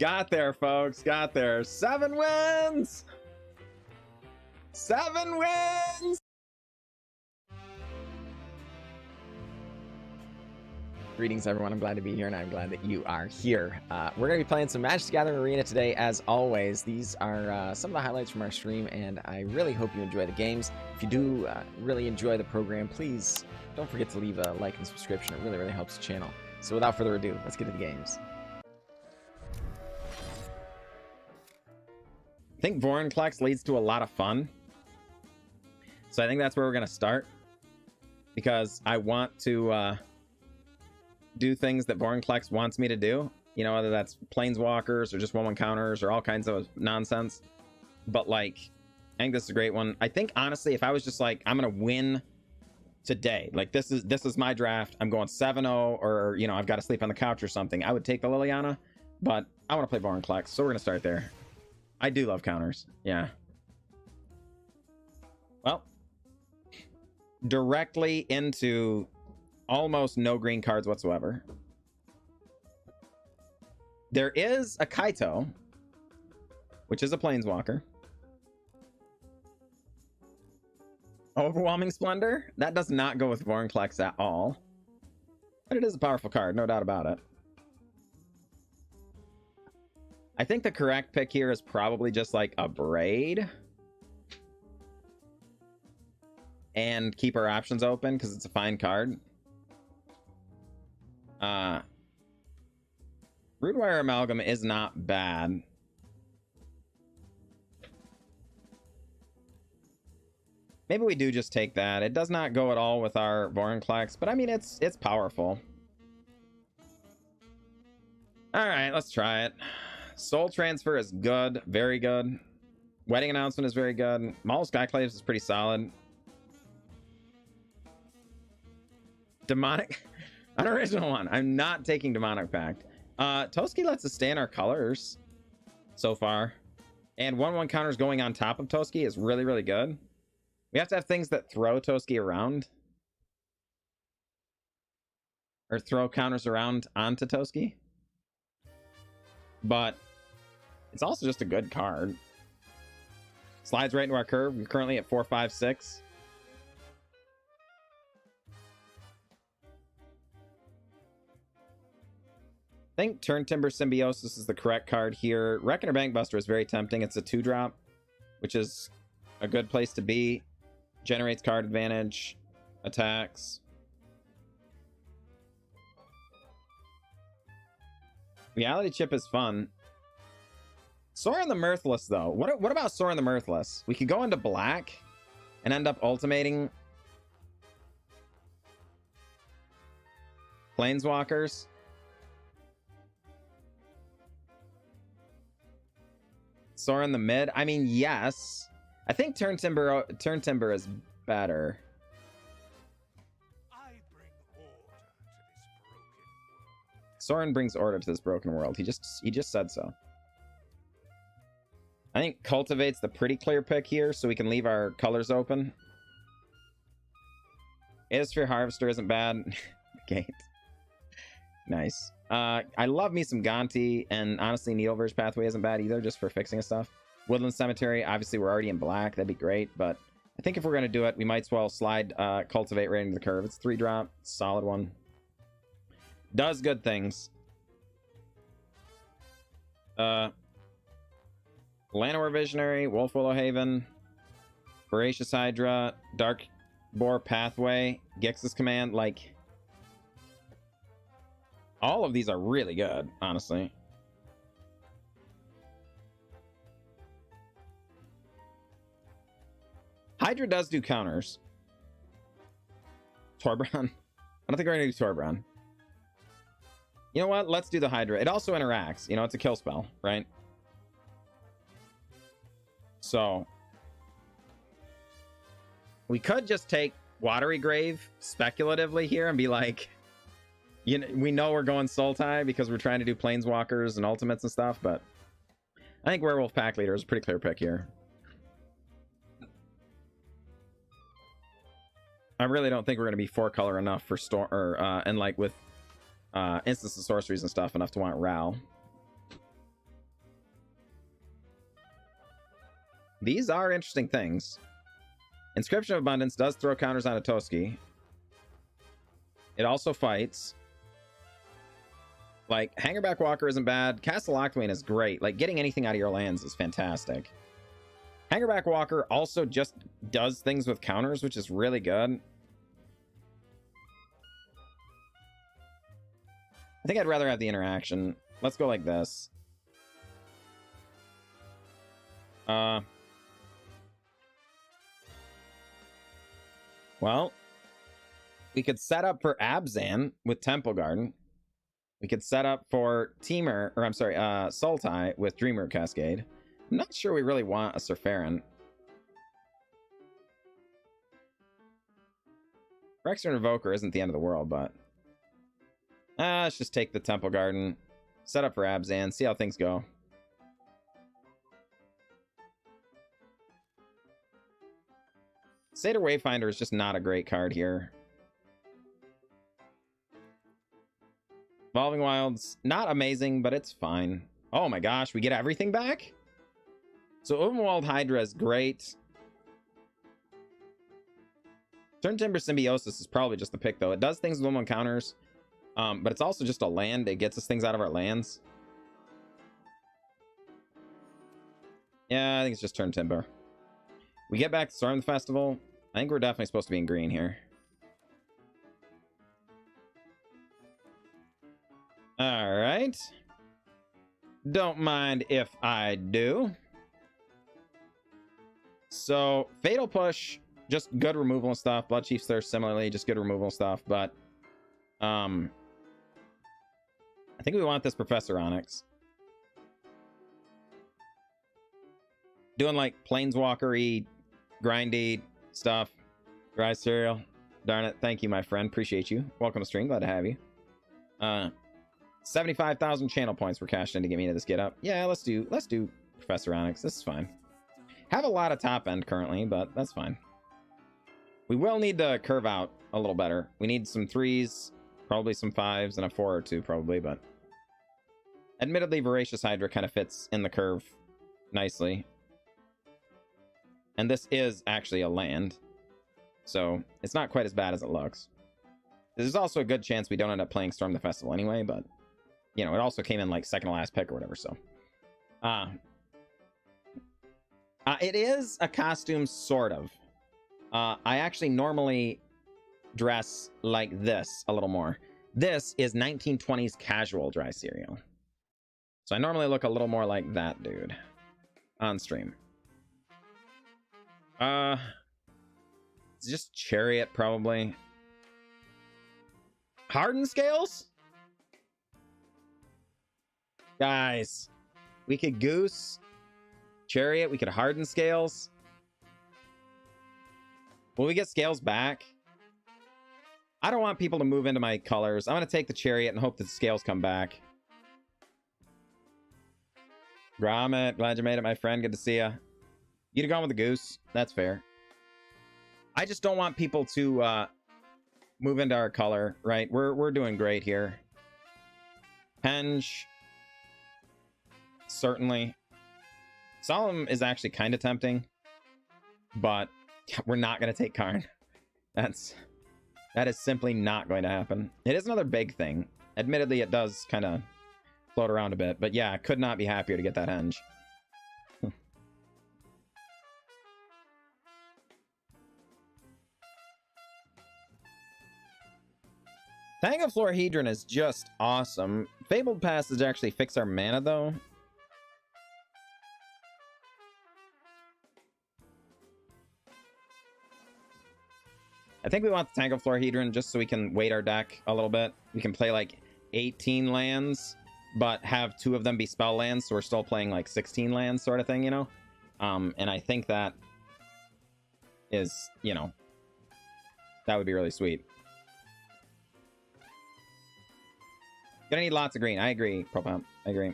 Got there, folks. Got there. 7 wins! 7 wins! Greetings, everyone. I'm glad to be here, and I'm glad that you are here. We're going to be playing some Magic the Gathering Arena today, as always. These are some of the highlights from our stream, and I really hope you enjoy the games. If you do really enjoy the program, please don't forget to leave a like and subscription. It really, really helps the channel. So without further ado, let's get to the games. I think Vorinclex leads to a lot of fun. So I think that's where we're going to start. Because I want to do things that Vorinclex wants me to do. You know, whether that's Planeswalkers or just 1/1 counters or all kinds of nonsense. But, like, I think this is a great one. I think, honestly, if I was just like, I'm going to win today. Like, this is my draft. I'm going 7-0 or, you know, I've got to sleep on the couch or something. I would take the Liliana. But I want to play Vorinclex. So we're going to start there. I do love counters. Yeah. Well. Directly into almost no green cards whatsoever. There is a Kaito, which is a Planeswalker. Overwhelming Splendor. That does not go with Vorinclex at all. But it is a powerful card, no doubt about it. I think the correct pick here is probably just like a Braid. And keep our options open because it's a fine card. Broodwire Amalgam is not bad. Maybe we do just take that. It does not go at all with our Vorinclex, but I mean it's powerful. Alright, let's try it. Soul Transfer is good, very good. Wedding Announcement is very good. Maul Skyclaves is pretty solid. Demonic, unoriginal one. I'm not taking Demonic Pact. Toski lets us stay in our colors so far. And 1/1 counters going on top of Toski is really, really good. We have to have things that throw Toski around. Or throw counters around onto Toski. But it's also just a good card. Slides right into our curve. We're currently at 4, 5, 6. I think Turntimber Symbiosis is the correct card here. Reckoner Bankbuster is very tempting. It's a 2-drop, which is a good place to be. Generates card advantage. Attacks. Reality Chip is fun. Sorin the Mirthless, though. What about Sorin the Mirthless? We could go into black and end up ultimating Planeswalkers. Sorin the mid. I mean, yes. I think Turntimber is better. Sorin brings order to this broken world. He just said so. I think Cultivate's the pretty clear pick here, so we can leave our colors open. Aethersphere Harvester isn't bad. Gate. Nice. I love me some Gonti, and honestly, Needleverse Pathway isn't bad either, just for fixing stuff. Woodland Cemetery, obviously we're already in black, that'd be great, but I think if we're going to do it, we might as well slide Cultivate right into the curve. It's 3-drop, solid one. Does good things. Llanowar Visionary, Wolf Willow Haven, Voracious Hydra, Dark Boar Pathway, Gix's Command, like... all of these are really good, honestly. Hydra does do counters. Torbran. I don't think we're going to do Torbran. You know what? Let's do the Hydra. It also interacts. You know, it's a kill spell, right? So we could just take Watery Grave speculatively here and be like, you know, we know we're going Sultai because we're trying to do Planeswalkers and Ultimates and stuff, but I think Werewolf Pack Leader is a pretty clear pick here. I really don't think we're going to be 4-color enough for Storm, or and like with instants and sorceries and stuff enough to want Ral. These are interesting things. Inscription of Abundance does throw counters on a Toski. It also fights. Like, Hangerback Walker isn't bad. Castle Octane is great. Like, getting anything out of your lands is fantastic. Hangerback Walker also just does things with counters, which is really good. I think I'd rather have the interaction. Let's go like this. Well, we could set up for Abzan with Temple Garden. We could set up for Temur, or I'm sorry, Sultai with Dreamer Cascade. I'm not sure we really want a Surferin. Rexer Invoker isn't the end of the world, but... let's just take the Temple Garden, set up for Abzan, see how things go. Satyr Wayfinder is just not a great card here. Evolving Wilds, not amazing, but it's fine. Oh my gosh, we get everything back? So Ovenwald Hydra is great. Turn Timber Symbiosis is probably just the pick, though. It does things with 1/1 counters, but it's also just a land. It gets us things out of our lands. Yeah, I think it's just Turn Timber. We get back to Storm the Festival. I think we're definitely supposed to be in green here. Alright. Don't mind if I do. So, Fatal Push, just good removal and stuff. Blood Chief's Thirst, similarly, just good removal and stuff. But, I think we want this Professor Onyx. Doing, like, Planeswalker-y, grindy stuff. Dry cereal. Darn it. Thank you, my friend. Appreciate you. Welcome to stream. Glad to have you. 75,000 channel points were cashed in to get me to this get up. Yeah, let's do Professor Onyx. This is fine. Have a lot of top end currently, but that's fine. We will need to curve out a little better. We need some 3s, probably some 5s, and a 4 or 2 probably, but admittedly, Voracious Hydra kind of fits in the curve nicely. And this is actually a land, so it's not quite as bad as it looks. There's also a good chance we don't end up playing Storm the Festival anyway, but, you know, it also came in, like, second to last pick or whatever, so. It is a costume, sort of. I actually normally dress like this a little more. This is 1920s casual dry cereal. So I normally look a little more like that dude on stream. It's just Chariot, probably. Hardened Scales? Guys, we could Goose, Chariot, we could Harden Scales. Will we get Scales back? I don't want people to move into my colors. I'm going to take the Chariot and hope that the Scales come back. Gromit, glad you made it, my friend. Good to see ya. You'd have gone with the Goose. That's fair. I just don't want people to move into our color, right? We're doing great here. Henge. Certainly. Solemn is actually kind of tempting, but we're not going to take Karn. That is simply not going to happen. It is another big thing. Admittedly, it does kind of float around a bit, but yeah, I could not be happier to get that Henge. Thangaflorhedron is just awesome. Fabled Passage actually fix our mana, though. I think we want the Thangaflorhedron just so we can weight our deck a little bit. We can play like 18 lands, but have 2 of them be spell lands, so we're still playing like 16 lands sort of thing, you know? And I think that is, you know, that would be really sweet. Gonna need lots of green. I agree, Propamp. I agree.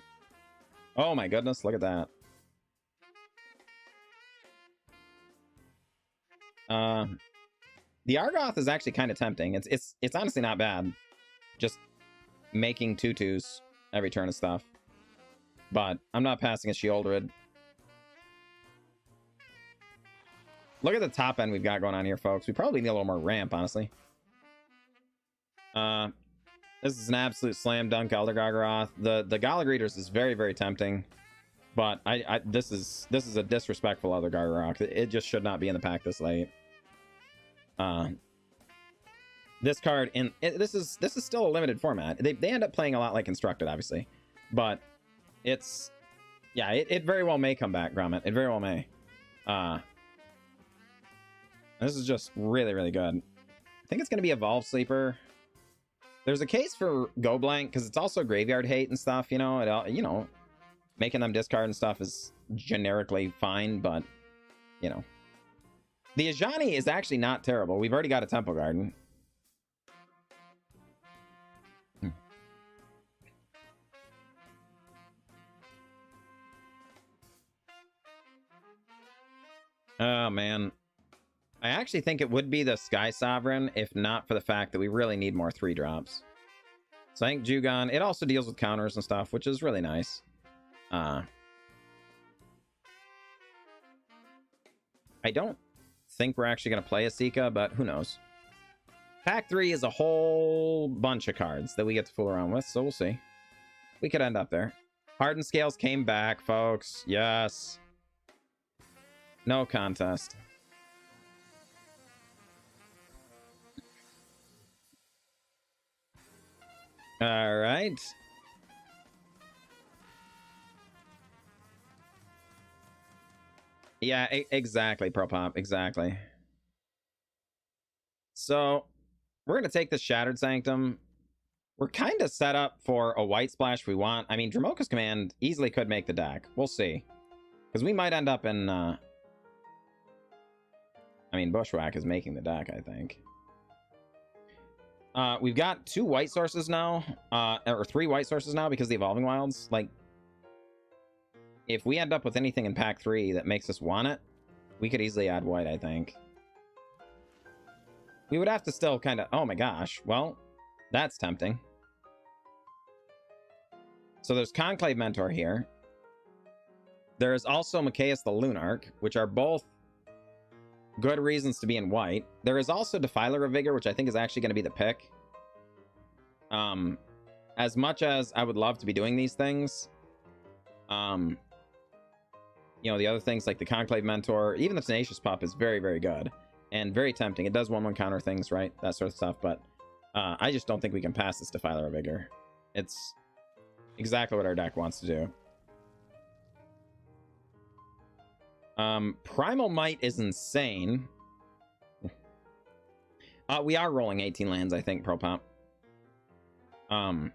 Oh my goodness, look at that. The Argoth is actually kind of tempting. It's honestly not bad. Just making 2/2s every turn and stuff. But I'm not passing a Sheoldred. Look at the top end we've got going on here, folks. We probably need a little more ramp, honestly. This is an absolute slam dunk Elder Gargaroth. The Gala Greeters is very, very tempting. But this is a disrespectful Elder Gargaroth. It just should not be in the pack this late. This card this is still a limited format. They end up playing a lot like Constructed, obviously, but it's it very well may come back, Grommet. It very well may. This is just really, really good. I think it's going to be Evolve Sleeper. There's a case for Go Blank because it's also graveyard hate and stuff. You know, making them discard and stuff is generically fine, but you know, the Ajani is actually not terrible. We've already got a Temple Garden. Oh, man. I actually think it would be the Sky Sovereign, if not for the fact that we really need more 3-drops. So I think Jugon, it also deals with counters and stuff, which is really nice. I don't think we're actually going to play a Sika, but who knows. Pack 3 is a whole bunch of cards that we get to fool around with, so we'll see. We could end up there. Hardened Scales came back, folks. Yes. No contest. All right. Yeah, exactly, Pro Pop. Exactly. So, we're going to take the Shattered Sanctum. We're kind of set up for a white splash if we want. I mean, Dramoka's Command easily could make the deck. We'll see. Because we might end up in... I mean, Bushwhack is making the deck, I think. We've got 2 white sources now. Or 3 white sources now because of the Evolving Wilds. Like, if we end up with anything in pack 3 that makes us want it, we could easily add white, I think. We would have to still kind of... Oh my gosh. Well, that's tempting. So there's Conclave Mentor here. There is also Machias the Lunarch, which are both good reasons to be in white. There is also Defiler of Vigor, which I think is actually going to be the pick. As much as I would love to be doing these things, you know, the other things like the Conclave Mentor, even the Tenacious Pup is very, very good and very tempting. It does 1/1 counter things, right? That sort of stuff, but I just don't think we can pass this Defiler of Vigor. It's exactly what our deck wants to do. Primal Might is insane. We are rolling 18 lands, I think, Pro Pop. I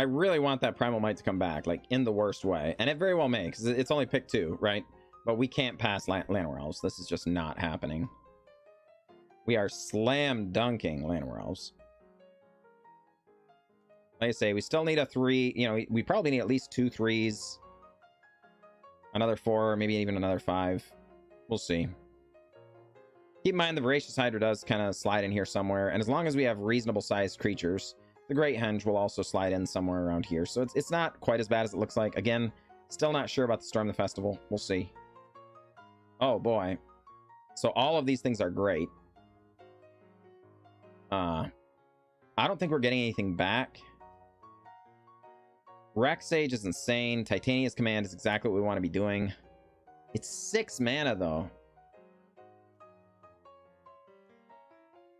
really want that Primal Might to come back, like, in the worst way. And it very well may, because it's only pick 2, right? But we can't pass Llanowar Elves. This is just not happening. We are slam dunking Llanowar Elves. Like I say, we still need a 3. You know, we probably need at least 2 3s. Another 4, maybe even another 5. We'll see. Keep in mind the Voracious Hydra does kind of slide in here somewhere. And as long as we have reasonable sized creatures, the Great Henge will also slide in somewhere around here. So it's not quite as bad as it looks like. Again, still not sure about the Storm the Festival. We'll see. Oh boy. So all of these things are great. I don't think we're getting anything back. Rex Sage is insane. Titania's Command is exactly what we want to be doing. It's 6 mana, though.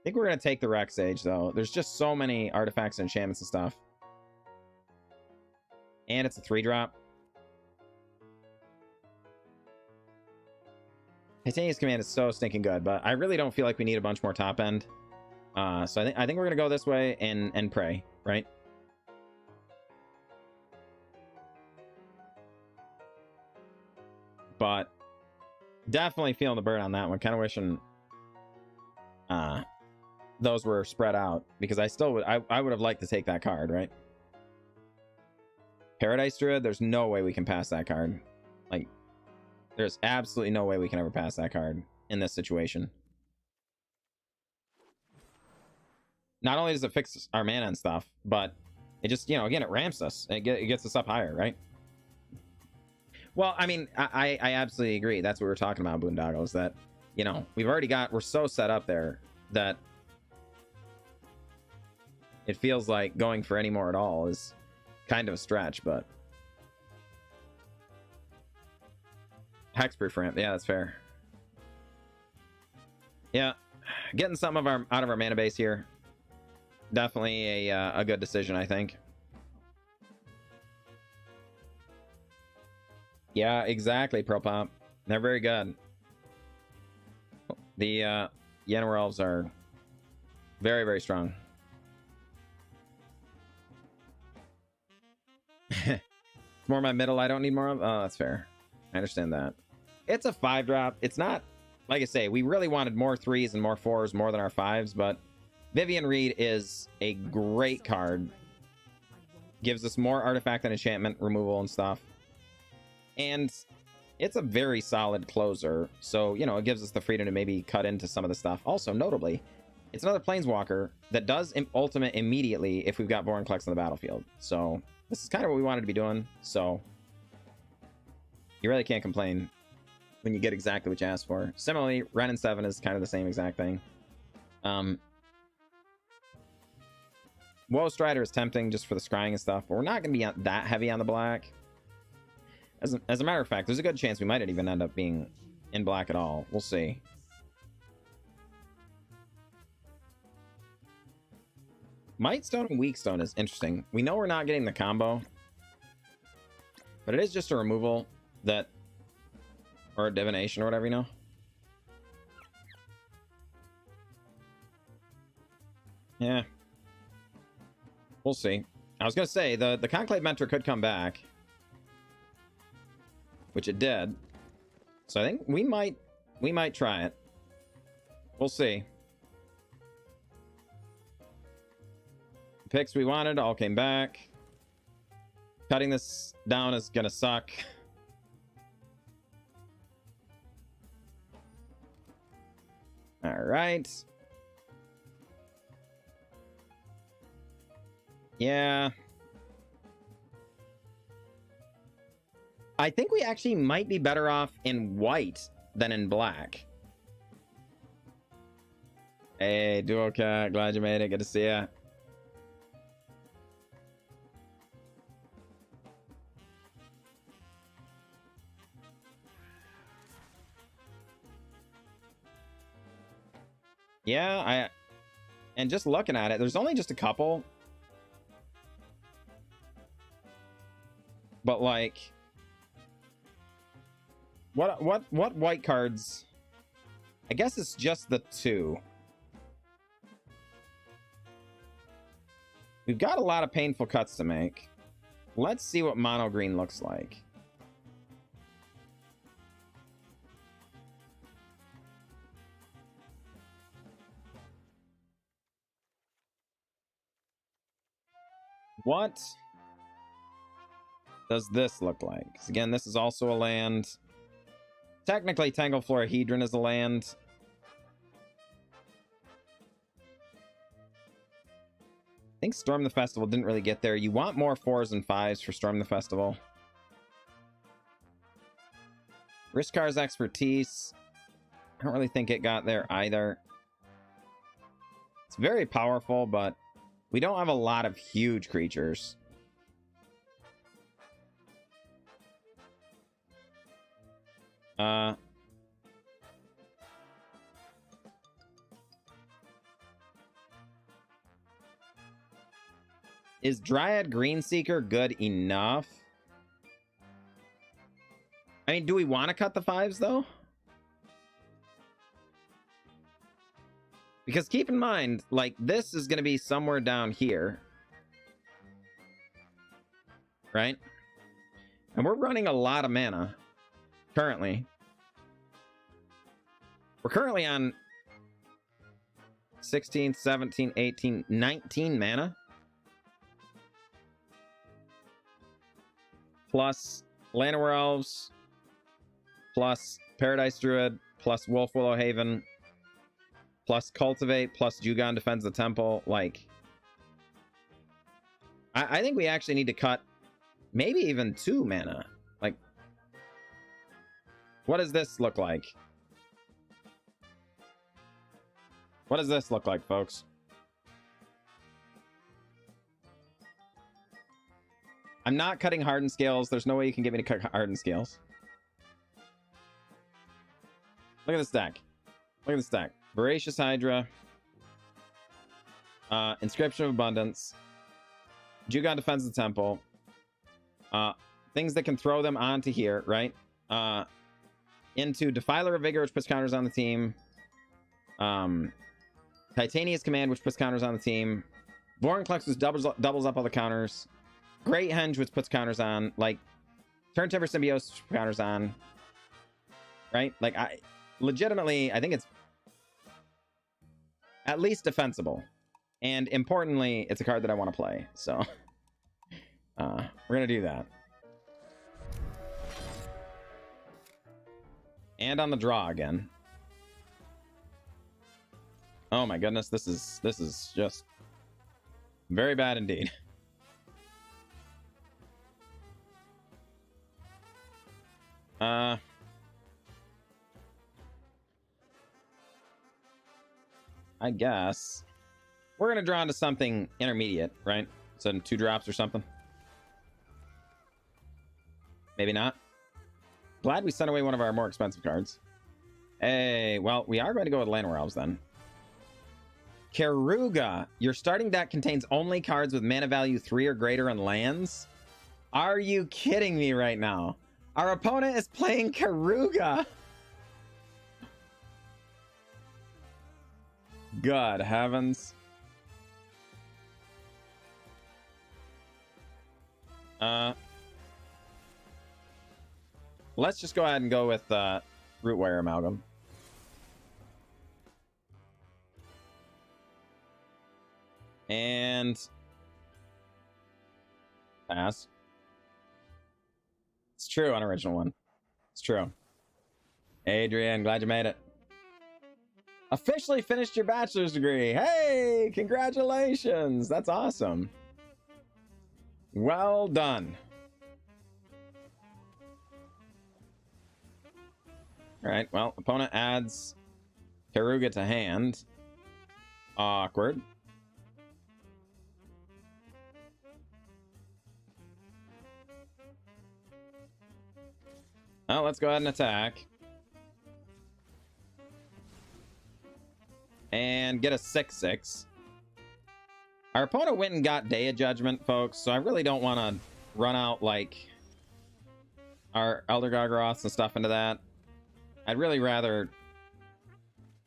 I think we're going to take the Rex Sage, though. There's just so many artifacts and enchantments and stuff. And it's a 3-drop. Titania's Command is so stinking good, but I really don't feel like we need a bunch more top end. So I think we're going to go this way and pray, right? But definitely feeling the burn on that one. Kind of wishing those were spread out, because I would have liked to take that card, right? Paradise Druid, there's no way we can pass that card. Like, there's absolutely no way we can ever pass that card in this situation. Not only does it fix our mana and stuff, but it just, you know, again, it ramps us. It gets us up higher, right? Well, I mean, I absolutely agree. That's what we were talking about, Boondoggle, is that, you know, we're so set up there that it feels like going for any more at all is kind of a stretch, but hexproof ramp, yeah, that's fair. Yeah, getting some of our out of our mana base here, definitely a good decision, I think. Yeah, exactly, Pro Pop. They're very good. The Yenwar Elves are very, very strong. It's more my middle. I don't need more of. Oh, that's fair. I understand that. It's a 5-drop. It's not, like I say, we really wanted more 3s and more 4s more than our 5s, but Vivian Reed is a great card. Gives us more artifact and enchantment removal and stuff. And it's a very solid closer. So, you know, it gives us the freedom to maybe cut into some of the stuff. Also, notably, it's another Planeswalker that does ultimate immediately if we've got Vorinclex on the battlefield. So, this is kind of what we wanted to be doing. So, you really can't complain when you get exactly what you asked for. Similarly, Ren and 7 is kind of the same exact thing. Woe Strider is tempting just for the scrying and stuff, but we're not going to be that heavy on the black. As a matter of fact, there's a good chance we might not even end up being in black at all. We'll see. Might Stone and Weak Stone is interesting. We know we're not getting the combo, but it is just a removal that, or a divination or whatever, you know? Yeah. We'll see. I was going to say, the Conclave Mentor could come back, which it did. So I think we might try it. We'll see. The picks we wanted all came back. Cutting this down is gonna suck. All right. Yeah. I think we actually might be better off in white than in black. Hey, Duo Cat, glad you made it. Good to see ya. Yeah, and just looking at it, there's only just a couple. But like, what white cards? I guess it's just the 2. We've got a lot of painful cuts to make. Let's see what mono green looks like. What does this look like? 'Cause again, this is also a land. Technically, Tangle Florahedron is a land. I think Storm the Festival didn't really get there. You want more 4s and 5s for Storm the Festival. Rishkar's Expertise. I don't really think it got there either. It's very powerful, but we don't have a lot of huge creatures. Is Dryad Greenseeker good enough? I mean, do we want to cut the 5s, though? Because keep in mind, like, this is going to be somewhere down here. Right? And we're running a lot of mana. Currently. We're currently on 16, 17, 18, 19 mana. Plus Llanowar Elves. Plus Paradise Druid. Plus Wolf Willow Haven. Plus Cultivate. Plus Jugon Defends the Temple. Like, I think we actually need to cut maybe even 2 mana. Like, What does this look like? What does this look like, folks? I'm not cutting hardened scales. There's no way you can get me to cut hardened scales. Look at this deck. Look at this deck. Voracious Hydra. Inscription of Abundance. Jugon defends the temple. Things that can throw them onto here, right? Into Defiler of Vigor, which puts counters on the team. Titania's Command, which puts counters on the team. Vorinclex, which doubles up all the counters. Great Henge, which puts counters on. Like, Turn Timber Symbiosis, which puts counters on. Right? Like, I think it's at least defensible. And importantly, it's a card that I want to play. So, we're going to do that. And on the draw again. Oh my goodness, this is just very bad indeed. I guess we're gonna draw into something intermediate, right? So 2 drops or something. Maybe not. Glad we sent away one of our more expensive cards. Hey, well, we are going to go with Llanowar Elves then. Keruga. Your starting deck contains only cards with mana value 3 or greater and lands? Are you kidding me right now? Our opponent is playing Keruga. God heavens. Let's just go ahead and go with Rootwire Amalgam. And pass. It's true, unoriginal one. It's true. Adrian, glad you made it. Officially finished your bachelor's degree. Hey, congratulations. That's awesome. Well done. All right, well, opponent adds Keruga to hand. Awkward. Well, let's go ahead and attack. And get a 6/6. Our opponent went and got Day of Judgment, folks, so I really don't want to run out, like, our Elder Gargaroths and stuff into that. I'd really rather...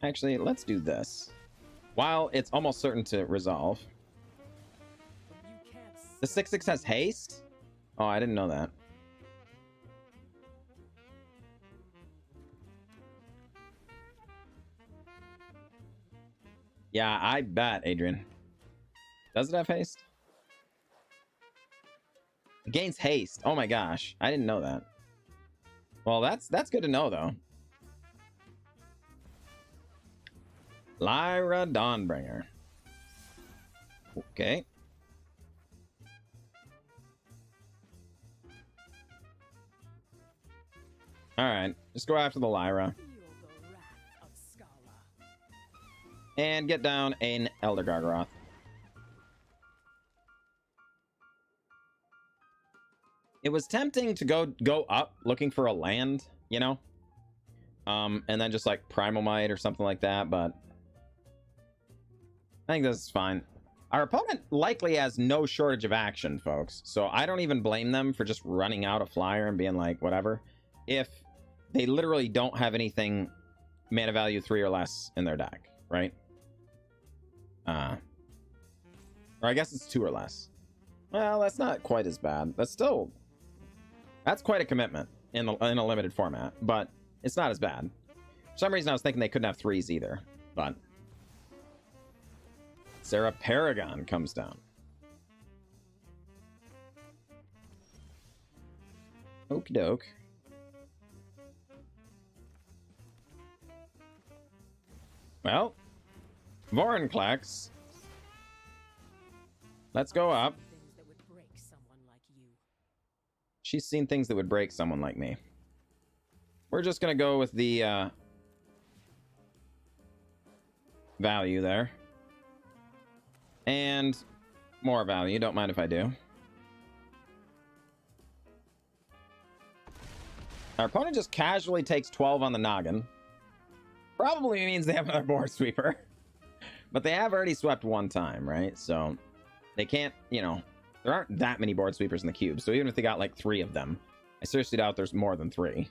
Actually, let's do this. While it's almost certain to resolve. The 6/6 has haste? Oh, I didn't know that. Yeah, I bet, Adrian. Does it have haste? It gains haste. Oh my gosh. I didn't know that. Well, that's good to know, though. Lyra Dawnbringer. Okay. Alright. Just go after the Lyra. And get down an Elder Gargaroth. It was tempting to go up looking for a land, you know? And then just like Primal Might or something like that, but I think this is fine. Our opponent likely has no shortage of action, folks, so I don't even blame them for just running out a flyer and being like, whatever. If they literally don't have anything mana value 3 or less in their deck, right? Or I guess it's 2 or less. Well, that's not quite as bad. That's quite a commitment in a limited format, but it's not as bad. For some reason, I was thinking they couldn't have 3s either, but Sarah Paragon comes down. Okie doke. Well, Vorinclex. Let's go up. She's seen things that would break someone like me. We're just gonna go with the value there. And more value, don't mind if I do. Our opponent just casually takes 12 on the noggin. Probably means they have another board sweeper. But they have already swept one time, right? So they can't, you know, there aren't that many board sweepers in the cube. So even if they got like 3 of them, I seriously doubt there's more than 3.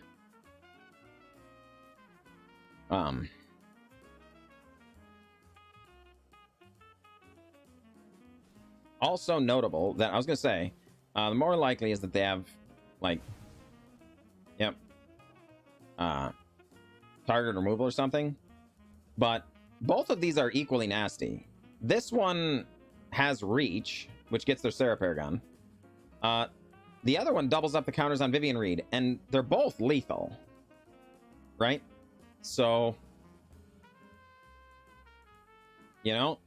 Also notable that I was gonna say, the more likely is that they have like, yep, target removal or something. But both of these are equally nasty. This one has reach, which gets their Sarah Paragon. The other one doubles up the counters on Vivian Reed, and they're both lethal, right? So, you know,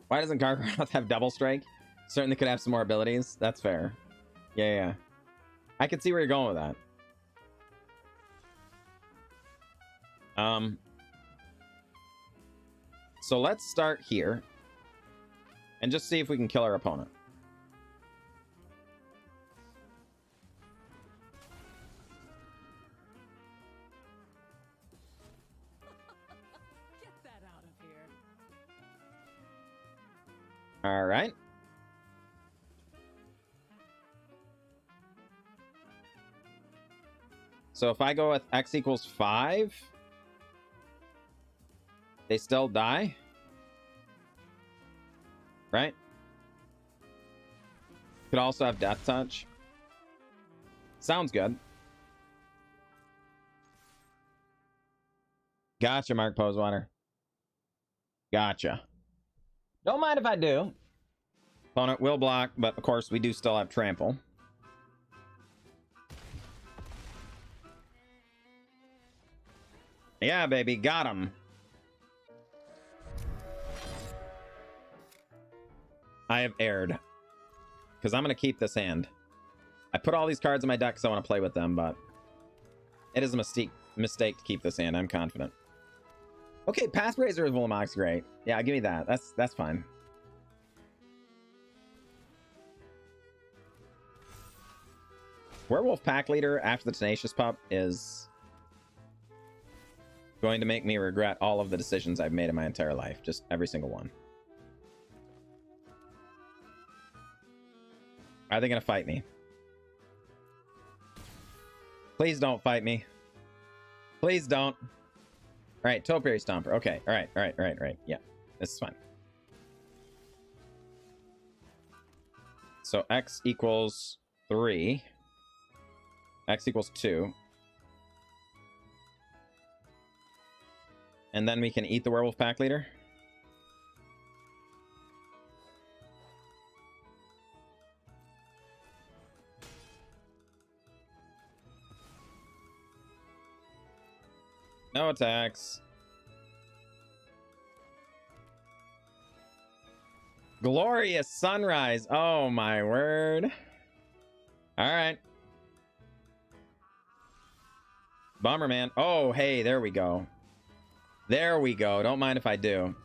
why doesn't Gargoth have double strike? Certainly could have some more abilities. That's fair. Yeah. I can see where you're going with that. So let's start here and just see if we can kill our opponent. Get that out of here. All right. So if I go with x equals 5, they still die, right? Could also have death touch. Sounds good. Gotcha, Mark Posewater. Gotcha. Don't mind if I do. Opponent will block, but of course we do still have trample. Yeah, baby, got him. I have erred. Because I'm going to keep this hand. I put all these cards in my deck because I want to play with them, but it is a mistake to keep this hand. I'm confident. Okay, Pathbrazer with Willamog's great. Yeah, give me that. That's fine. Werewolf Pack Leader after the Tenacious Pup is going to make me regret all of the decisions I've made in my entire life. Just every single one. Are they going to fight me? Please don't fight me. Please don't. All right, Topiary Stomper. Okay, all right. Yeah, this is fine. So x equals 3. X equals 2. And then we can eat the Werewolf Pack Leader. No attacks. Glorious Sunrise. Oh my word. All right. Bomberman. Oh, hey, there we go. There we go. Don't mind if I do.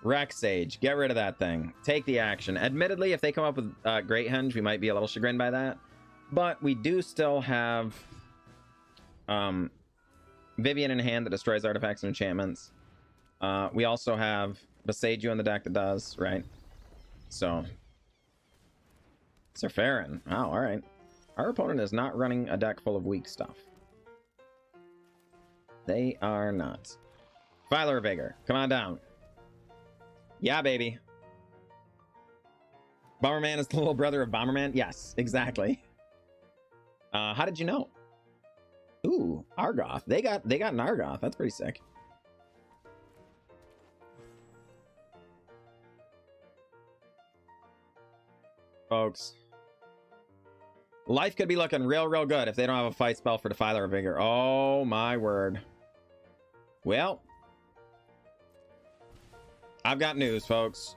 Rex Sage. Get rid of that thing. Take the action. Admittedly, if they come up with Great Henge, we might be a little chagrined by that. But we do still have Vivian in hand that destroys artifacts and enchantments. We also have Beseiju in the deck that does, right? So. Sir Farron. Wow, alright. Our opponent is not running a deck full of weak stuff. They are not. Filer Vigor, come on down. Yeah, baby. Bomberman is the little brother of Bomberman? Yes, exactly. How did you know? Ooh, Argoth. They got an Argoth. That's pretty sick. Folks. Life could be looking real good if they don't have a fight spell for Defiler of Vigor. Oh my word. Well, I've got news, folks.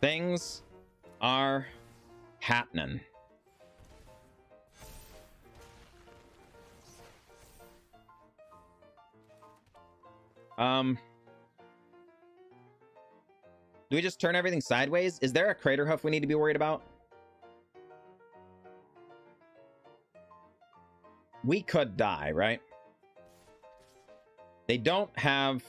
Things are happening. Do we just turn everything sideways? Is there a crater hoof we need to be worried about? We could die, right? They don't have...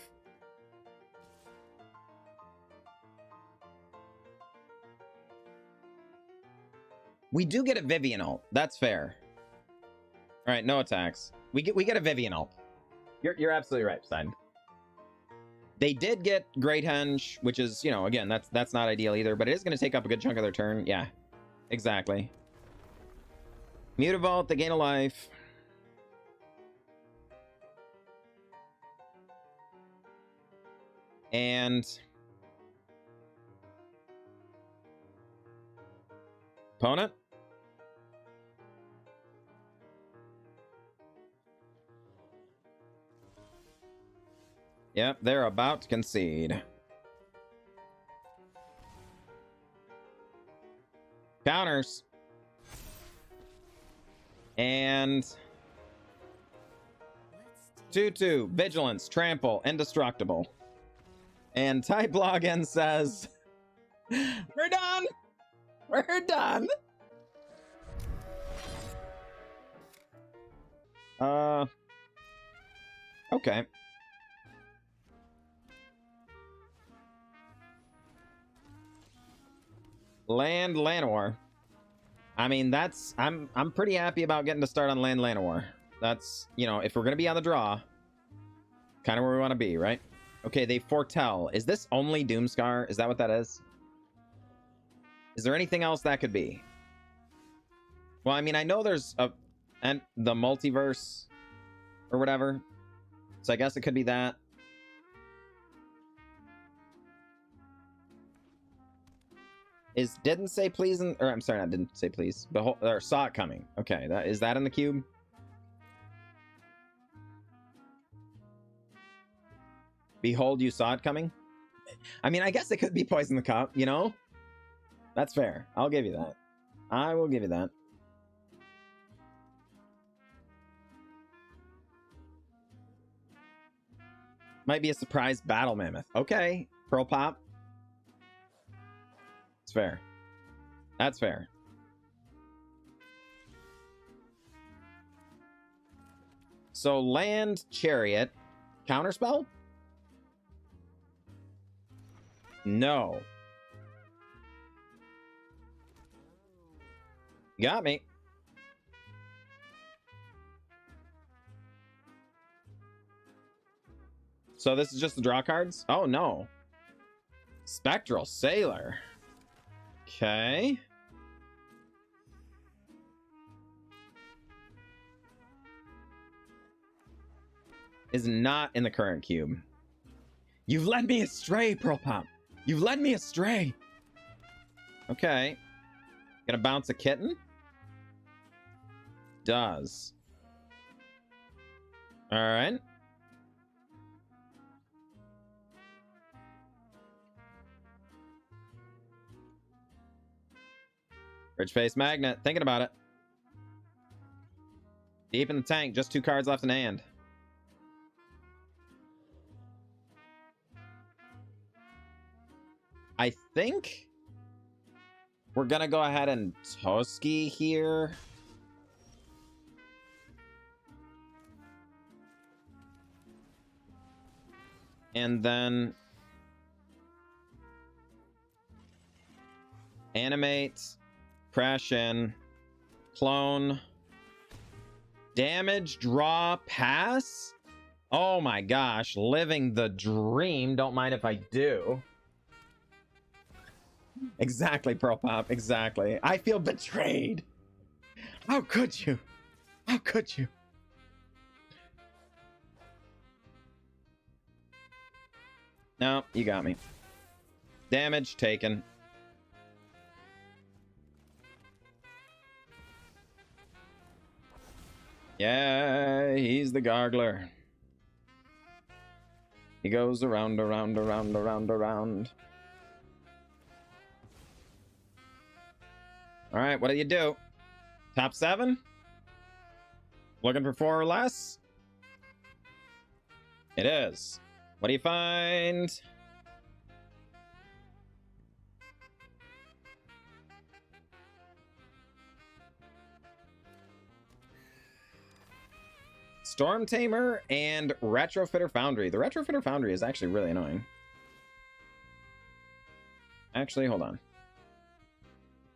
We do get a Vivian ult. That's fair. All right, no attacks. We get a Vivian ult. You're absolutely right, Poseidon. They did get Great Henge, which is, you know, again, that's not ideal either, but it is going to take up a good chunk of their turn. Yeah, exactly. Mutavault, they gain a life. And opponent. Yep, they're about to concede. Counters. And 2/2, Vigilance, Trample, Indestructible. And Type Login says, we're done! We're done! Okay. Land Llanowar. I mean, that's... I'm pretty happy about getting to start on Land Llanowar. That's, you know, if we're going to be on the draw, kind of where we want to be, right? Okay, they foretell. Is this only Doomscar? Is that what that is? Is there anything else that could be? Well, I mean, I know there's a... and the multiverse or whatever. So I guess it could be that. Is didn't say please in, or I'm sorry, not didn't say please. Behold, or saw it coming. Okay, is that in the cube? Behold, you saw it coming. I mean, I guess it could be Poison the Cup, you know? That's fair. I'll give you that. I will give you that. Might be a surprise Battle Mammoth. Okay, Pearl Pop. It's fair. That's fair. So land Chariot. Counterspell? No. You got me. So this is just the draw cards? Oh, no. Spectral Sailor. Okay. Is not in the current cube. You've led me astray, Pearl Pop. You've led me astray. Okay. Gonna bounce a kitten? Does. All right. Rich Face Magnet. Thinking about it. Deep in the tank. Just 2 cards left in hand. I think we're gonna go ahead and Toski here. And then animate, crash in, clone, damage, draw, pass. Oh my gosh, living the dream. Don't mind if I do. Exactly, Pearl Pop, exactly. I feel betrayed. How could you? How could you? No, you got me. Damage taken. Yeah, he's the gargler. He goes around, around, around, around, around. All right, what do you do? Top 7? Looking for 4 or less? It is. What do you find? Storm Tamer and Retrofitter Foundry. The Retrofitter Foundry is actually really annoying. Actually, hold on.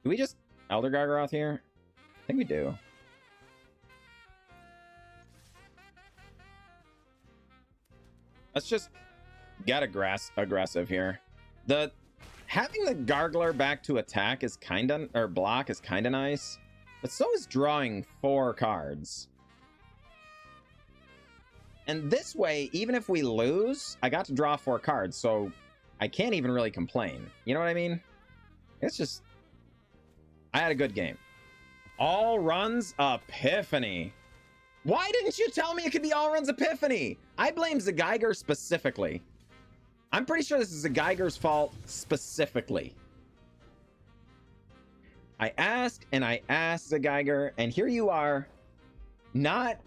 Do we just Elder Gargaroth here? I think we do. Let's just get aggressive here. Having the Gargler back to attack is kind of, or block is kind of nice, but so is drawing 4 cards. And this way, even if we lose, I got to draw 4 cards, so I can't even really complain. You know what I mean? It's just, I had a good game. All runs Epiphany. Why didn't you tell me it could be all runs Epiphany? I blame Zageiger specifically. I'm pretty sure this is Zageiger's fault specifically. I asked and I asked Zageiger, and here you are, not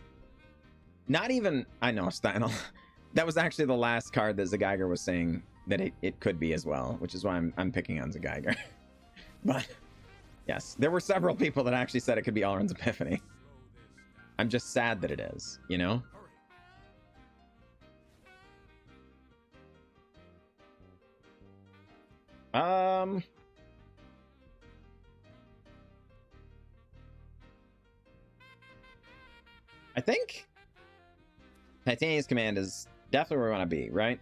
even, I know, Steinel. That was actually the last card that Zageiger was saying that it could be as well, which is why I'm picking on Zageiger. But yes, there were several people that actually said it could be all runs Epiphany. I'm just sad that it is, you know? I think Titania's Command is definitely where we want to be, right?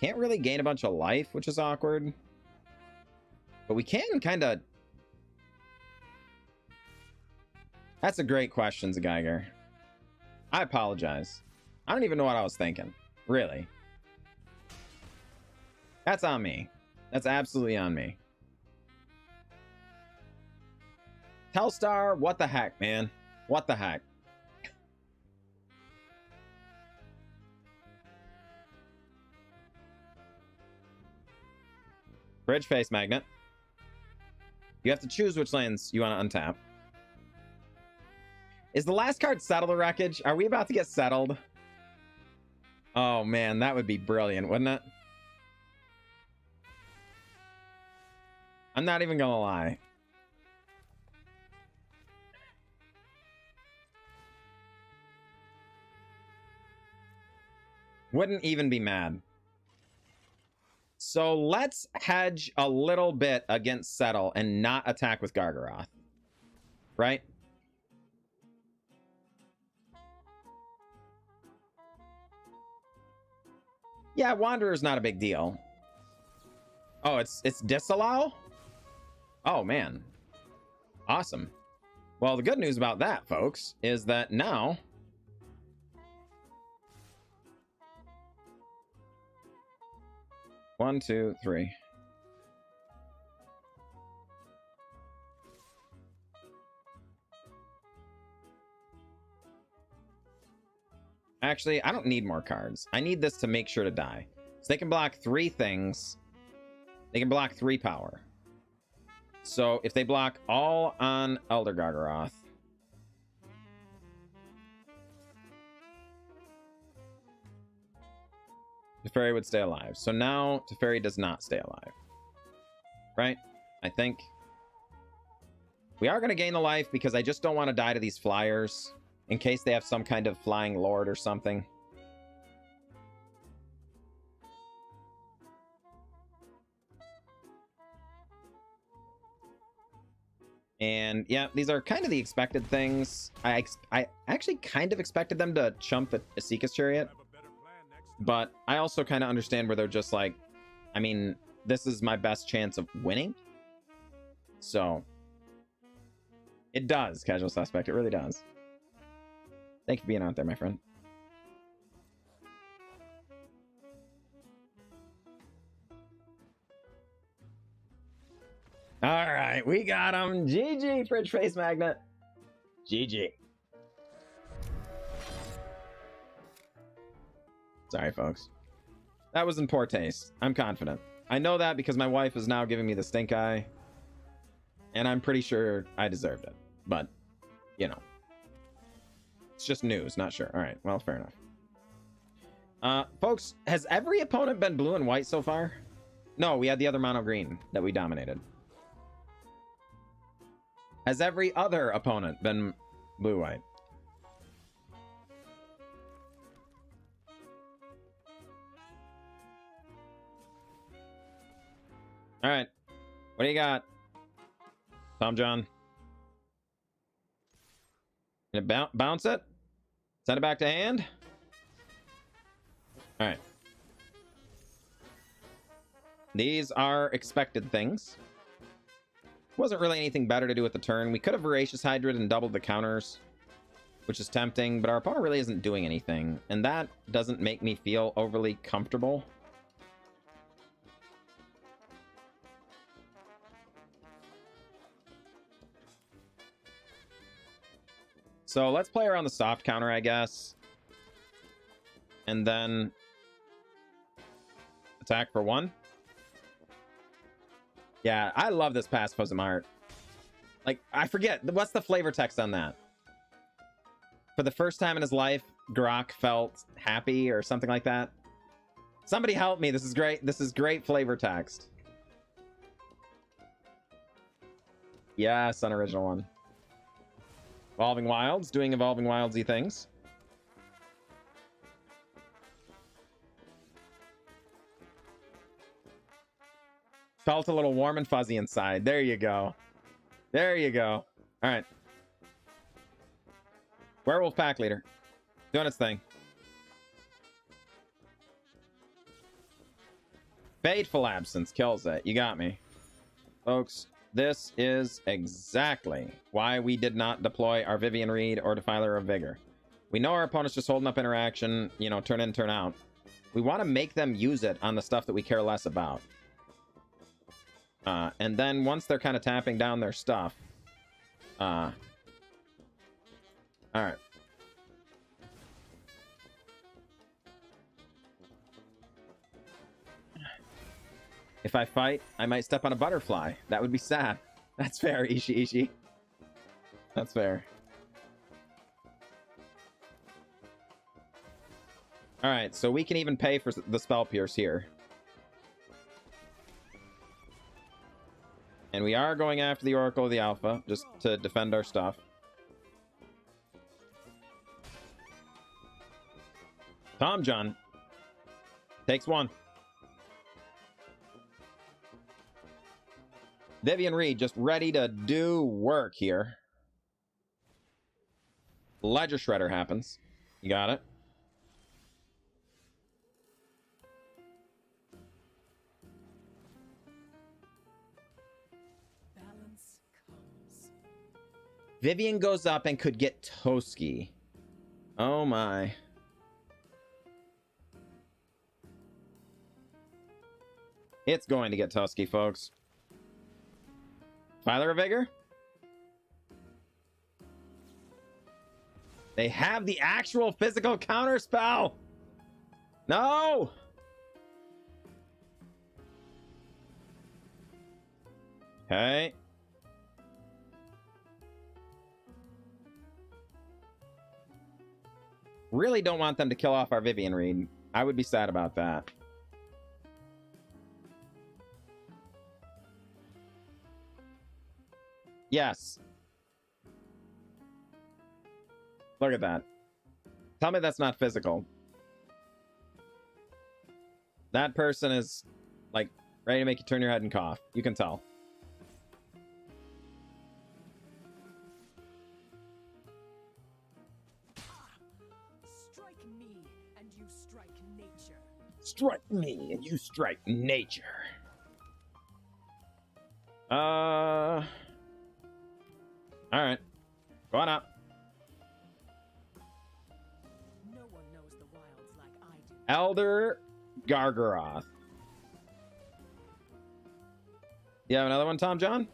Can't really gain a bunch of life, which is awkward. But we can kind of... That's a great question, Zageiger. I apologize. I don't even know what I was thinking. Really. That's on me. That's absolutely on me. Telstar, what the heck, man? What the heck? Bridge Face Magnet. You have to choose which lands you want to untap. Is the last card Settle the Wreckage? Are we about to get settled? Oh man, that would be brilliant, wouldn't it? I'm not even gonna lie. Wouldn't even be mad. So let's hedge a little bit against Settle and not attack with Gargaroth. Right? Yeah, Wanderer's not a big deal. Oh, it's disallow? Oh, man. Awesome. Well, the good news about that, folks, is that now... One, two, three. Actually, I don't need more cards. I need this to make sure to die. So they can block 3 things. They can block 3 power. So if they block all on Elder Gargaroth, Teferi would stay alive. So now Teferi does not stay alive. Right? I think. We are going to gain the life because I just don't want to die to these flyers in case they have some kind of flying lord or something. And yeah, these are kind of the expected things. I actually kind of expected them to chump the Asika's Chariot. But I also kind of understand where they're just like, I mean, this is my best chance of winning. So it does, Casual Suspect. It really does. Thank you for being out there, my friend. All right, we got him. GG, Fridge Face Magnet. GG. Sorry, folks. That was in poor taste. I'm confident. I know that because my wife is now giving me the stink eye. And I'm pretty sure I deserved it. But, you know. It's just news, not sure. All right, well, fair enough. Folks, has every opponent been blue and white so far? No, we had the other mono green that we dominated. Has every other opponent been blue-white? All right. What do you got, Tom John? Gonna bounce it? Send it back to hand? All right. These are expected things. Wasn't really anything better to do with the turn. We could have Voracious Hydra and doubled the counters, which is tempting, but our opponent really isn't doing anything, and that doesn't make me feel overly comfortable. So let's play around the soft counter, I guess. And then attack for 1. Yeah, I love this pacifism art. Like, I forget, what's the flavor text on that? For the first time in his life, Grok felt happy or something like that. Somebody help me, this is great. This is great flavor text. Yes, unoriginal one. Evolving Wilds, doing Evolving Wildsy things. Felt a little warm and fuzzy inside. There you go. There you go. All right. Werewolf Pack Leader. Doing its thing. Fateful Absence kills it. You got me. Folks, this is exactly why we did not deploy our Vivian Reed or Defiler of Vigor. We know our opponent's just holding up interaction, you know, turn in, turn out. We want to make them use it on the stuff that we care less about. And then once they're kind of tapping down their stuff, all right. If I fight, I might step on a butterfly. That would be sad. That's fair, Ishi. That's fair. All right, so we can even pay for the Spell Pierce here. And we are going after the Oracle of the Alpha, just to defend our stuff. Tom John takes 1. Vivian Reed just ready to do work here. Ledger Shredder happens. You got it. Balance comes. Vivian goes up and could get Toski. Oh my. It's going to get Toski, folks. Defiler of Vigor? They have the actual physical counter spell! No! Okay. Really don't want them to kill off our Vivian Reed. I would be sad about that. Yes. Look at that. Tell me that's not physical. That person is, like, ready to make you turn your head and cough. You can tell. Strike me and you strike nature. Strike me and you strike nature. Alright. Go on up. No one knows the wilds like I do. Elder Gargaroth. You have another one, Tom John?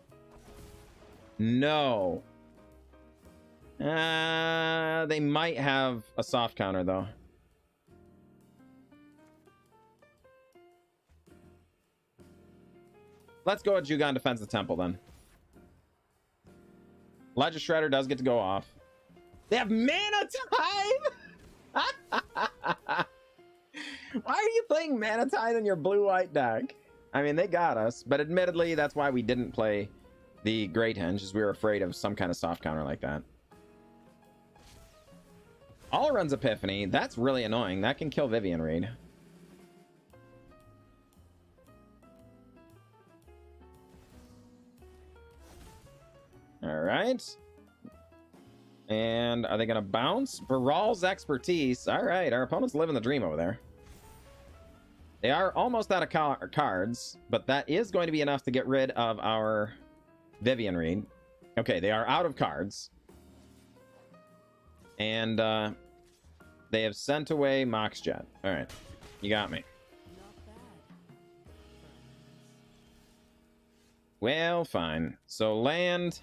No. They might have a soft counter, though. Let's go with Jugon Defends the Temple, then. Ledger Shredder does get to go off. They have Mana Tithe! Why are you playing Mana Tithe in your blue-white deck? I mean, they got us, but admittedly, that's why we didn't play the Great Henge, is we were afraid of some kind of soft counter like that. All runs Epiphany. That's really annoying. That can kill Vivian Reed. All right. And are they going to bounce? Baral's Expertise. All right. Our opponent's living the dream over there. They are almost out of cards, but that is going to be enough to get rid of our Vivian Reed. Okay, they are out of cards. And they have sent away Moxjet. All right. You got me. Well, fine. So land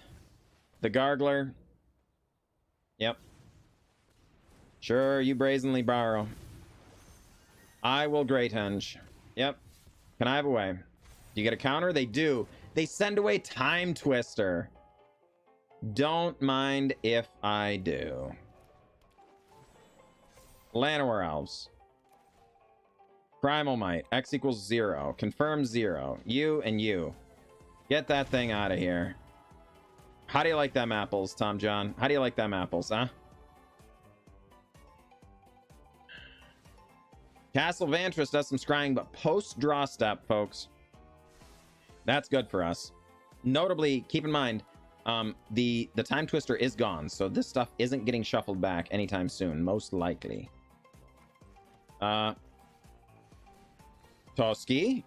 the Gargler. Yep. Sure, you brazenly borrow. I will Great Henge. Yep. Can I have a way? Do you get a counter? They do. They send away Time Twister. Don't mind if I do. Llanowar Elves. Primal Might. X equals 0. Confirm 0. You and you. Get that thing out of here. How do you like them apples, Tom John? How do you like them apples, huh? Castle Vantress does some scrying, but post-draw step, folks. That's good for us. Notably, keep in mind, the Time Twister is gone, so this stuff isn't getting shuffled back anytime soon, most likely. Toski,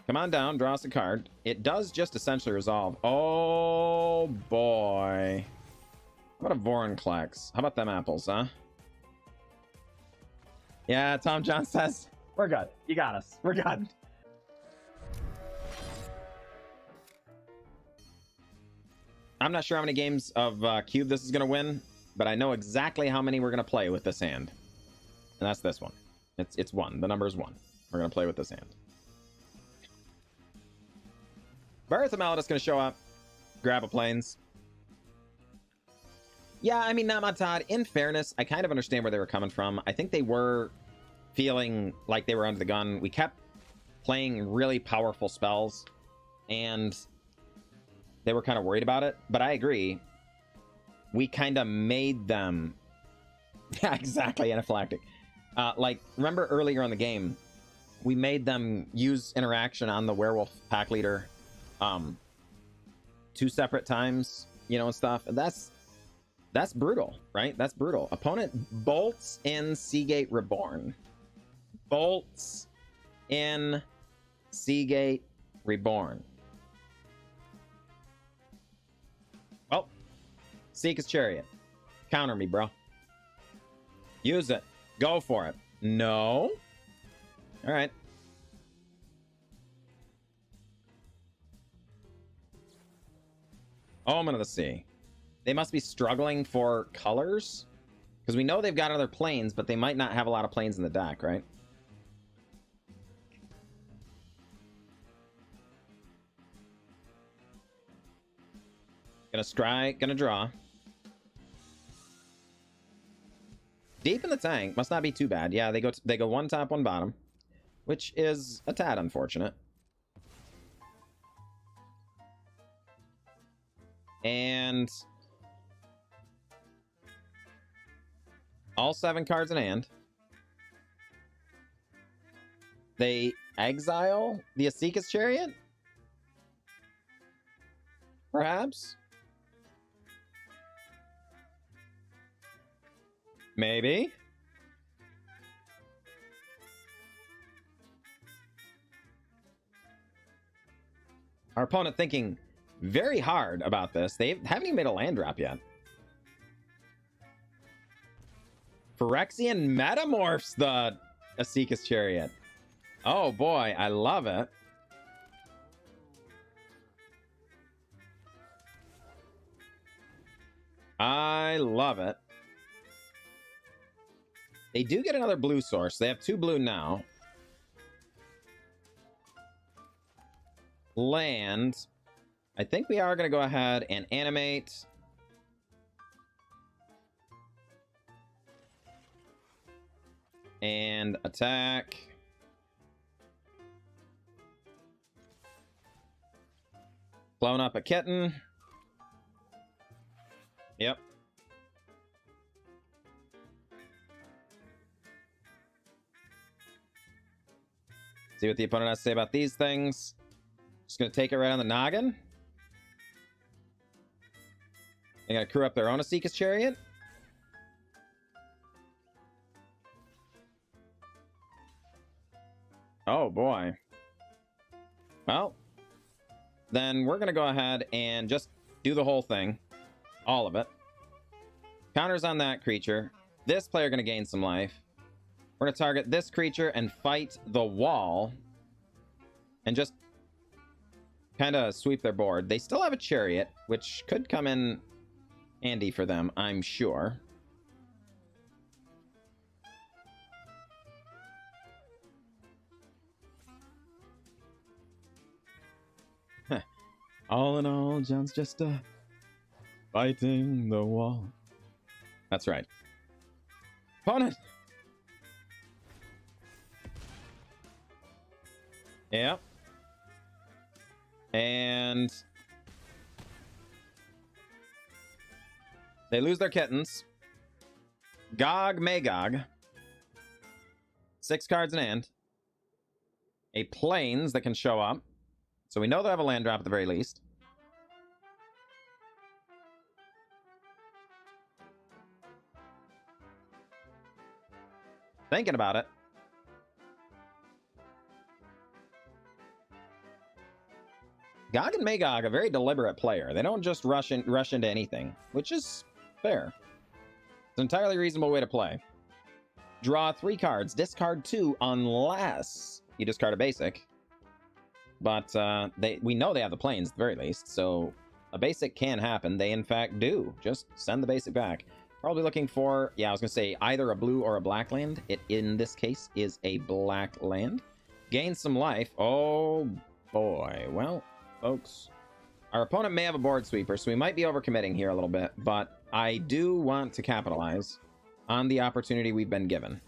come on down, draw us a card. It does just essentially resolve. Oh, boy. How about a Vorinclex? How about them apples, huh? Yeah, Tom John says, we're good. You got us. We're good. I'm not sure how many games of Cube this is going to win, but I know exactly how many we're going to play with this hand. And that's this one. It's 1. The number is 1. We're going to play with this hand. Bertha Melodis going to show up. Grab a planes. Yeah, I mean, Namatad, in fairness, I kind of understand where they were coming from. I think they were feeling like they were under the gun. We kept playing really powerful spells, and they were kind of worried about it. But I agree. We kind of made them... Yeah, exactly, anaphylactic. Like, remember earlier in the game, we made them use interaction on the Werewolf pack leader 2 separate times, you know, and stuff. And that's brutal, right? That's brutal. Opponent bolts in Seagate Reborn. Bolts in Seagate Reborn. Well, Seeka's Chariot. Counter me, bro. Use it. Go for it. No. All right. Omen of the Sea. They must be struggling for colors, because we know they've got other planes, but they might not have a lot of planes in the deck, right? Gonna scry, gonna draw. Deep in the tank must not be too bad. Yeah, they go 1 top, 1 bottom, which is a tad unfortunate. And all 7 cards in hand. They exile the Asika's Chariot? Perhaps? Maybe? Our opponent thinking very hard about this. They haven't even made a land drop yet. Phyrexian metamorphs the Asika's Chariot. Oh boy, I love it. I love it. They do get another blue source. They have 2 blue now. Land. I think we are going to go ahead and animate And attack. Clone up a kitten. Yep. See what the opponent has to say about these things. Just gonna take it right on the noggin. They're gonna crew up their own Asika's Chariot. Oh boy. Well, then we're gonna go ahead and just do the whole thing. All of it. Counters on that creature. This player gonna gain some life. We're gonna target this creature and fight the wall. And just kind of sweep their board. They still have a Chariot, which could come in handy for them, I'm sure. All in all, John's just fighting the wall. That's right. Opponent! Yep. And they lose their kittens. Gog Magog. 6 cards in hand. A plains that can show up. So we know they'll have a land drop at the very least. Thinking about it. Gog and Magog, a very deliberate player. They don't just rush into anything, which is fair. It's an entirely reasonable way to play. Draw 3 cards, discard 2 unless you discard a basic. But we know they have the plains at the very least, so a basic can happen. They in fact do. Just send the basic back. Probably looking for, yeah, I was going to say either a blue or a black land. It, in this case, is a black land. Gain some life. Oh boy. Well, folks, our opponent may have a board sweeper, so we might be overcommitting here a little bit, but I do want to capitalize on the opportunity we've been given.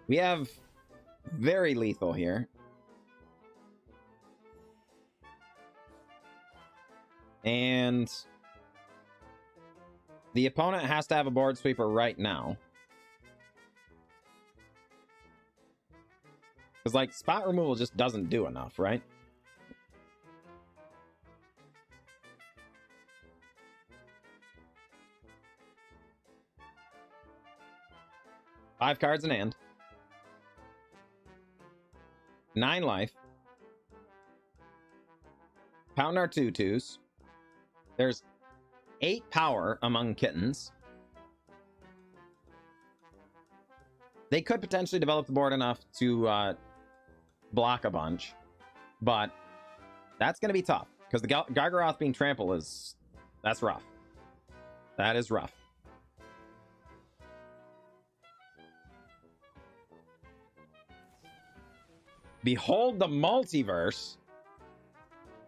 We have very lethal here. And the opponent has to have a board sweeper right now. Because, like, spot removal just doesn't do enough, right? Five cards in hand. 9 life. Pound our 2/2s. There's 8 power among kittens. They could potentially develop the board enough to block a bunch, but that's going to be tough because the Gargaroth being trample that's rough. That is rough. Behold the multiverse.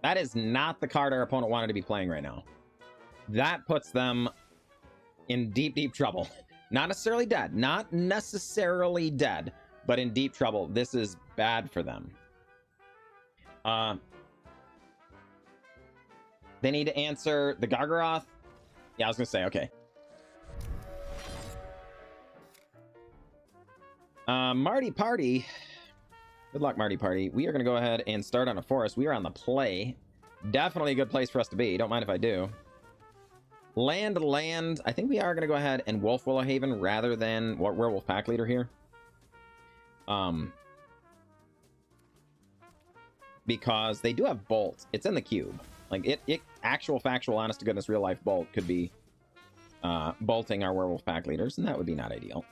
That is not the card our opponent wanted to be playing right now. That puts them in deep, deep trouble. Not necessarily dead. Not necessarily dead, but in deep trouble. This is bad for them. They need to answer the Gargaroth. Yeah, I was going to say, okay. Marty Party. Good luck, Marty Party. We are going to go ahead and start on a forest. We are on the play. Definitely a good place for us to be. Don't mind if I do. Land. I think we are going to go ahead and Wolf Willowhaven rather than Werewolf Pack Leader here. Because they do have Bolt. It's in the cube. Like, it actual, factual, honest to goodness, real life Bolt could be bolting our Werewolf Pack Leaders, and that would be not ideal.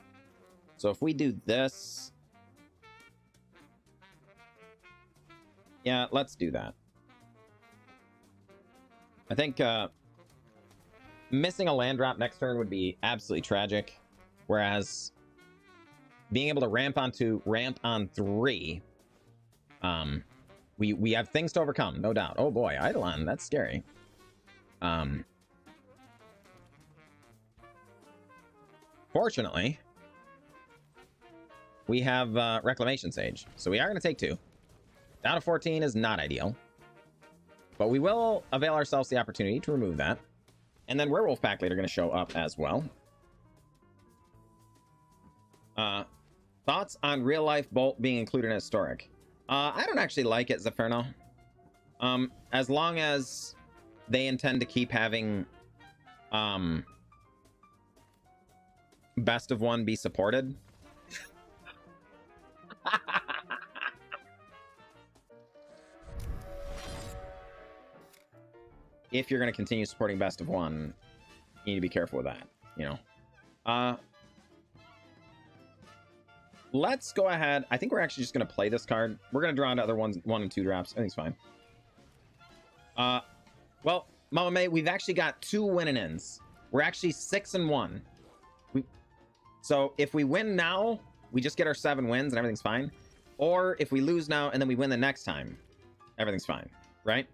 So if we do this... Yeah, let's do that. I think missing a land drop next turn would be absolutely tragic. Whereas being able to ramp on 3, we have things to overcome, no doubt. Oh boy, Eidolon, that's scary. Unfortunately, we have Reclamation Sage, so we are going to take 2. Down to 14 is not ideal, but we will avail ourselves the opportunity to remove that. And then Werewolf Pack Leader going to show up as well. Thoughts on real life Bolt being included in historic? I don't actually like it, Zephyrno. As long as they intend to keep having best of one be supported. If you're going to continue supporting best of one, you need to be careful with that, you know. Let's go ahead. I think we're actually just going to play this card. We're going to draw into other 1 and 2 drops. I think it's fine. Well, Mama May, we've actually got 2 win-and-ins. We're actually 6-1. So if we win now, we just get our 7 wins and everything's fine. Or if we lose now and then we win the next time, everything's fine, right?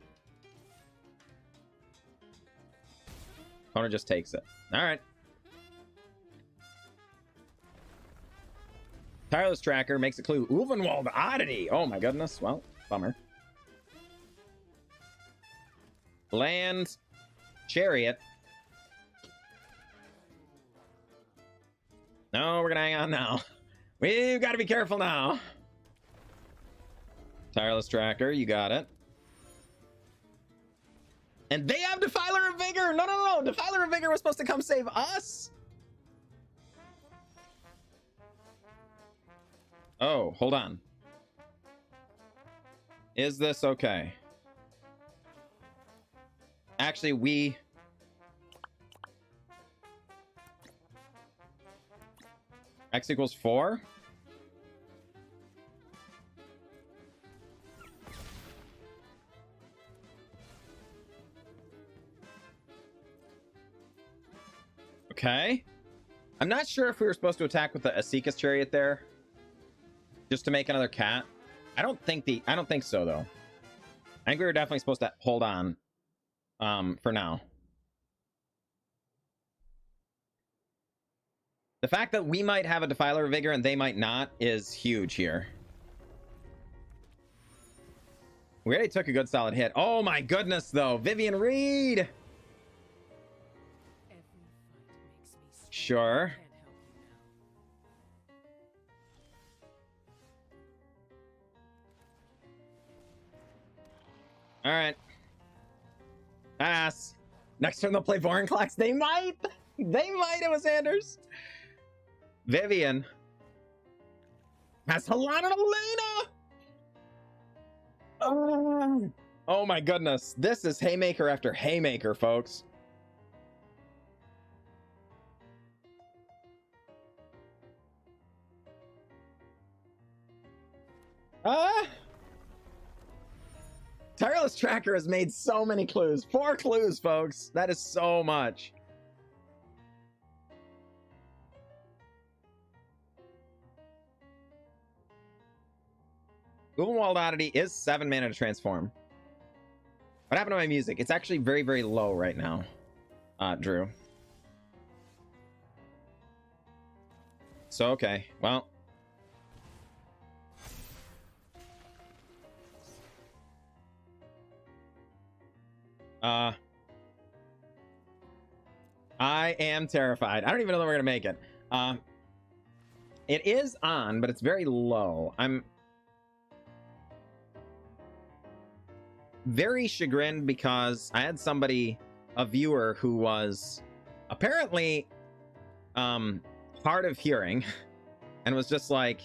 Opponent just takes it. All right. Tireless Tracker makes a clue. Uvenwald Oddity. Oh my goodness. Well, bummer. Land. Chariot. No, we're gonna hang on now. We've got to be careful now. Tireless Tracker, you got it. And they have Defiler of Vigor! No, no, no! Defiler of Vigor was supposed to come save us! Oh, hold on. Is this okay? Actually, we... X equals 4? Okay. I'm not sure if we were supposed to attack with the Asika's Chariot there. Just to make another cat. I don't think so though. I think we were definitely supposed to hold on. For now. The fact that we might have a Defiler of Vigor and they might not is huge here. We already took a good solid hit. Oh my goodness though. Vivian Reed! Sure. All right. Pass. Next turn they'll play Vorinclex. They might. They might. It was Anders. Vivian. Has Helana and Elena. Oh my goodness. This is haymaker after haymaker, folks. Tireless Tracker has made so many clues. 4 clues, folks. That is so much. Uvenwald Oddity is 7 mana to transform. What happened to my music? It's actually very, very low right now, Drew. So, okay. Well. I am terrified. I don't even know that we're gonna make it. It is on, but it's very low. I'm very chagrined because I had somebody, a viewer, who was apparently hard of hearing and was just like,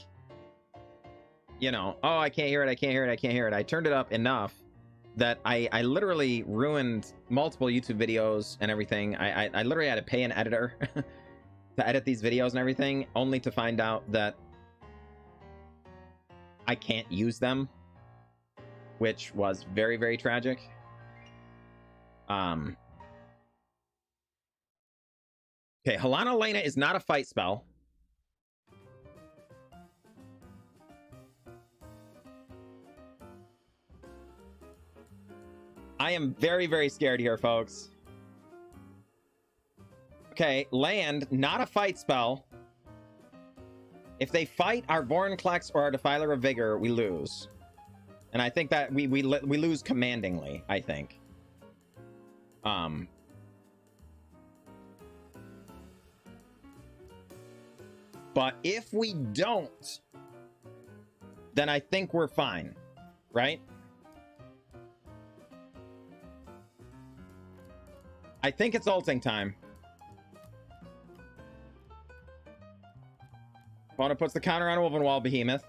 you know, oh, I can't hear it, I can't hear it, I can't hear it. I turned it up enough that I literally ruined multiple YouTube videos and everything. I literally had to pay an editor to edit these videos and everything, only to find out that I can't use them, which was very, very tragic. Okay, Helana Elena is not a fight spell. I am very, very scared here, folks. Okay, land, not a fight spell. If they fight our Vorinclex or our Defiler of Vigor, we lose. And I think that we lose commandingly, I think. But if we don't, then I think we're fine, right? I think it's ulting time. Opponent puts the counter on Wolvenwall Behemoth.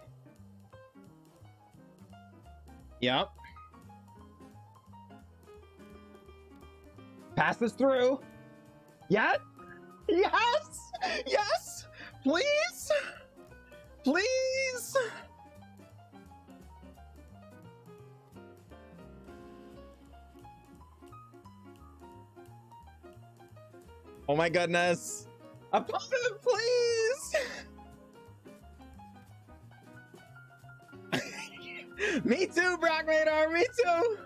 Yep. Passes through. Yet? Yes! Yes! Please! Please! Oh my goodness! Opponent, please! Me too, Brock Radar, me too!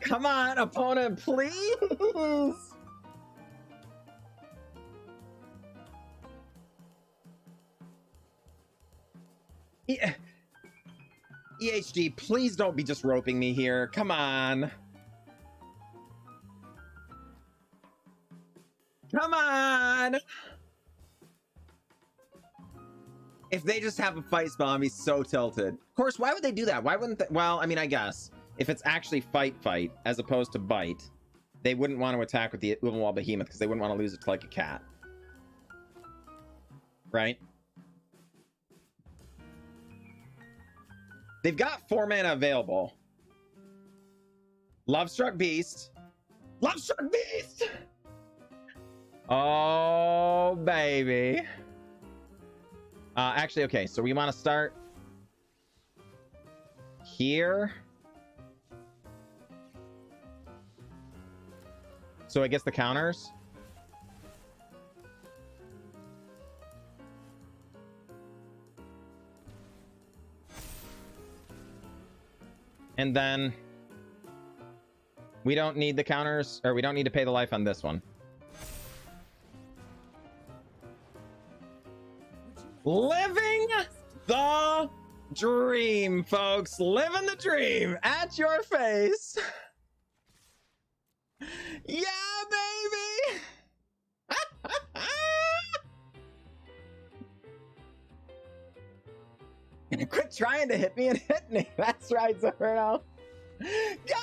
Come on, opponent, please! EHG, please don't be just roping me here. Come on. Come on! If they just have a fight spell, I'd be so tilted. Of course, why would they do that? Why wouldn't they? Well, I mean, I guess. If it's actually fight as opposed to bite, they wouldn't want to attack with the Wolvenwall Behemoth because they wouldn't want to lose it to like a cat. Right? They've got 4 mana available. Lovestruck Beast. Lovestruck Beast! Oh, baby. Actually, okay, so we want to start here. So I guess the counters. And then we don't need the counters, or we don't need to pay the life on this one. Living the dream, folks. Living the dream at your face. Yeah, baby. Quit trying to hit me and hit me. That's right, Zerno. Go!